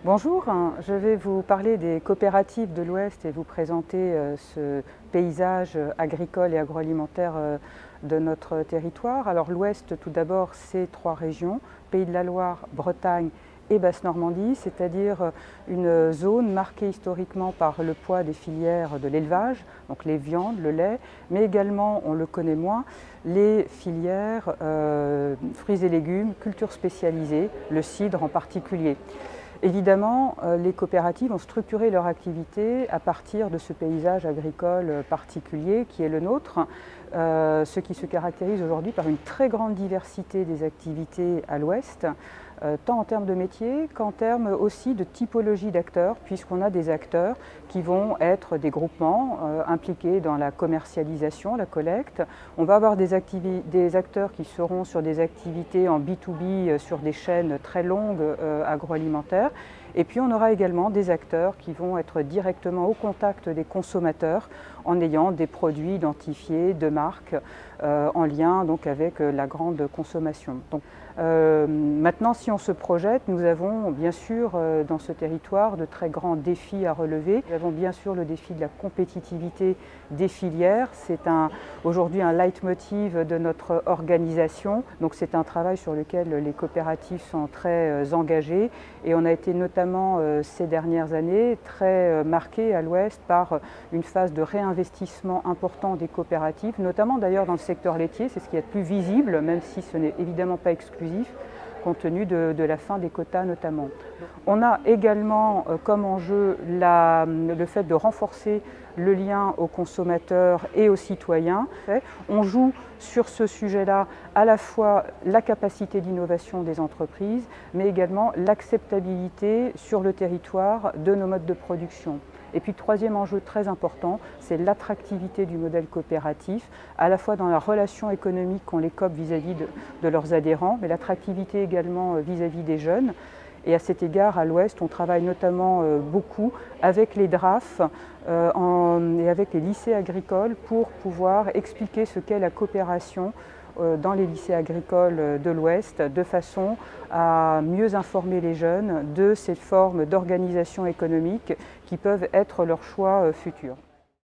Bonjour, je vais vous parler des coopératives de l'Ouest et vous présenter ce paysage agricole et agroalimentaire de notre territoire. Alors l'Ouest, tout d'abord, c'est 3 régions, Pays de la Loire, Bretagne et Basse-Normandie, c'est-à-dire une zone marquée historiquement par le poids des filières de l'élevage, donc les viandes, le lait, mais également, on le connaît moins, les filières fruits et légumes, cultures spécialisées, le cidre en particulier. Évidemment, les coopératives ont structuré leur activité à partir de ce paysage agricole particulier qui est le nôtre, ce qui se caractérise aujourd'hui par une très grande diversité des activités à l'Ouest, tant en termes de métiers qu'en termes aussi de typologie d'acteurs, puisqu'on a des acteurs qui vont être des groupements impliqués dans la commercialisation, la collecte. On va avoir des acteurs qui seront sur des activités en B2B sur des chaînes très longues agroalimentaires. Et puis on aura également des acteurs qui vont être directement au contact des consommateurs en ayant des produits identifiés de marque en lien donc avec la grande consommation. Donc, maintenant, si on se projette, nous avons bien sûr dans ce territoire de très grands défis à relever. Nous avons bien sûr le défi de la compétitivité des filières. C'est aujourd'hui un leitmotiv de notre organisation. Donc c'est un travail sur lequel les coopératives sont très engagées et on a été notamment ces dernières années très marqués à l'Ouest par une phase de réinvestissement important des coopératives, notamment d'ailleurs dans le secteur laitier. C'est ce qui est le plus visible, même si ce n'est évidemment pas exclusif, compte tenu de la fin des quotas notamment. On a également comme enjeu le fait de renforcer le lien aux consommateurs et aux citoyens. On joue sur ce sujet-là à la fois la capacité d'innovation des entreprises, mais également l'acceptabilité sur le territoire de nos modes de production. Et puis, troisième enjeu très important, c'est l'attractivité du modèle coopératif, à la fois dans la relation économique qu'ont les coop vis-à-vis de leurs adhérents, mais l'attractivité également vis-à-vis des jeunes. Et à cet égard, à l'Ouest, on travaille notamment beaucoup avec les DRAF et avec les lycées agricoles pour pouvoir expliquer ce qu'est la coopération dans les lycées agricoles de l'Ouest, de façon à mieux informer les jeunes de ces formes d'organisation économique qui peuvent être leurs choix futurs.